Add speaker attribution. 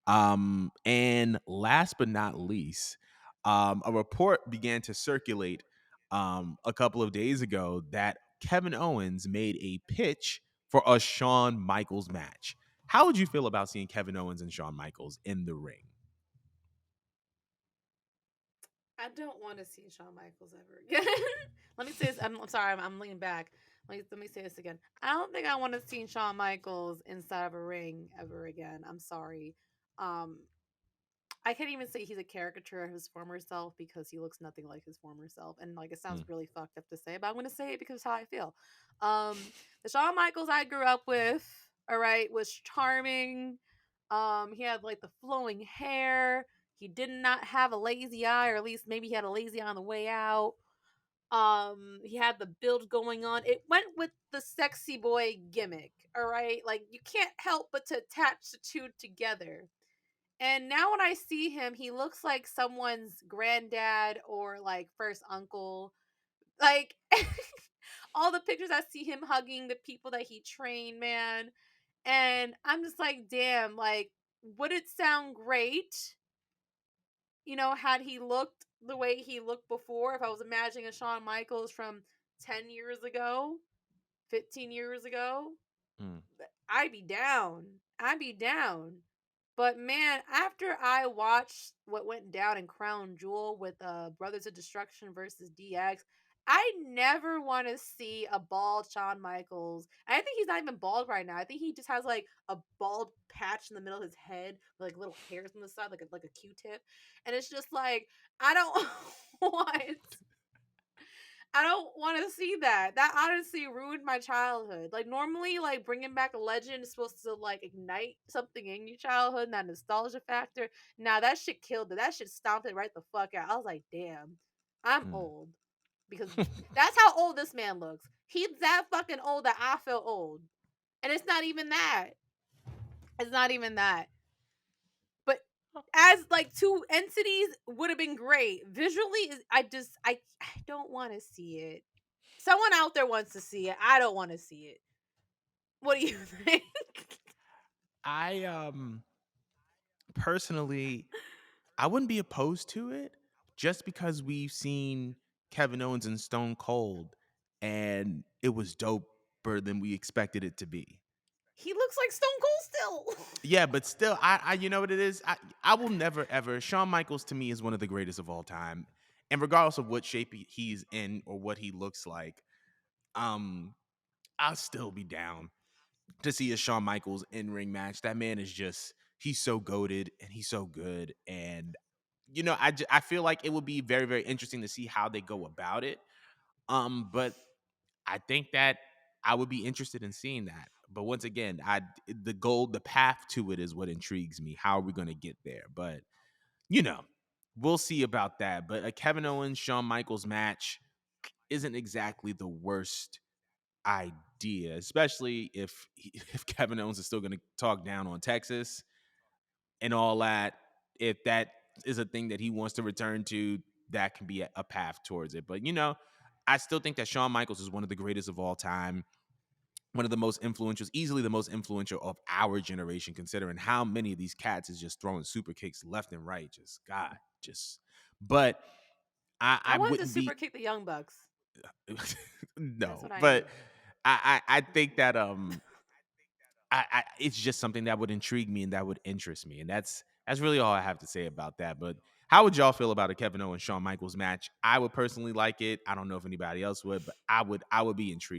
Speaker 1: And last but not least, a report began to circulate a couple of days ago that Kevin Owens made a pitch for a Shawn Michaels match. How would you feel about seeing Kevin Owens and Shawn Michaels in the ring?
Speaker 2: I don't want to see Shawn Michaels ever again. Let me say this. I'm sorry. I'm leaning back. Let me say this again. I don't think I want to see Shawn Michaels inside of a ring ever again. I'm sorry. Um, I can't even say he's a caricature of his former self because he looks nothing like his former self. And like it sounds
Speaker 1: Mm,
Speaker 2: really fucked up to say, but I'm gonna say it because it's how I feel. The Shawn Michaels I grew up with, all right, was charming. He had like the flowing hair. He did not have a lazy eye, or at least maybe he had a lazy eye on the way out. He had the build going on. It went with the sexy boy gimmick, all right? Like you can't help but to attach the two together. And now when I see him, he looks like someone's granddad or like first uncle. Like all the pictures I see him hugging the people that he trained, man. And I'm just like, damn, like, would it sound great, had he looked the way he looked before? If I was imagining a Shawn Michaels from 10 years ago, 15 years ago,
Speaker 1: mm.
Speaker 2: I'd be down. I'd be down. But man, after I watched what went down in Crown Jewel with Brothers of Destruction versus DX, I never want to see a bald Shawn Michaels. I think he's not even bald right now. I think he just has like a bald patch in the middle of his head, with, like little hairs on the side, like a Q-tip, and it's just like I don't want I don't want to see that. That honestly ruined my childhood. Like normally, like bringing back a legend is supposed to like ignite something in your childhood, and that nostalgia factor. Now that shit killed it. That shit stomped it right the fuck out. I was like, damn, I'm
Speaker 1: Mm.
Speaker 2: old because that's how old this man looks. He's that fucking old that I feel old, and it's not even that. It's not even that. But as like two entities would have been great. Visually, I don't want to see it. Someone out there wants to see it. I don't want to see it. What do you think?
Speaker 1: I personally, I wouldn't be opposed to it just because we've seen Kevin Owens and Stone Cold and it was doper than we expected it to be.
Speaker 2: He looks like Stone Cold still.
Speaker 1: Yeah, but still, I you know what it is? I will never ever Shawn Michaels to me is one of the greatest of all time. And regardless of what shape he's in or what he looks like, um, I'll still be down to see a Shawn Michaels in-ring match. That man is just he's so goated and he's so good. And I feel like it would be very, very interesting to see how they go about it. But I think that I would be interested in seeing that. But once again, the path to it is what intrigues me. How are we going to get there? But you know, we'll see about that. But a Kevin Owens Shawn Michaels match isn't exactly the worst idea, especially if if Kevin Owens is still going to talk down on Texas and all that. If that is a thing that he wants to return to, that can be a path towards it. But I still think that Shawn Michaels is one of the greatest of all time, one of the most influential, easily the most influential of our generation, considering how many of these cats is just throwing super kicks left and right. Just God, just. But I
Speaker 2: I wanted to
Speaker 1: wouldn't
Speaker 2: super
Speaker 1: be
Speaker 2: kick the Young Bucks. That's
Speaker 1: no,
Speaker 2: what I
Speaker 1: but
Speaker 2: need.
Speaker 1: I think that I it's just something that would intrigue me and that would interest me, and that's really all I have to say about that. But how would y'all feel about a Kevin Owens Shawn Michaels match? I would personally like it. I don't know if anybody else would, but I would be intrigued.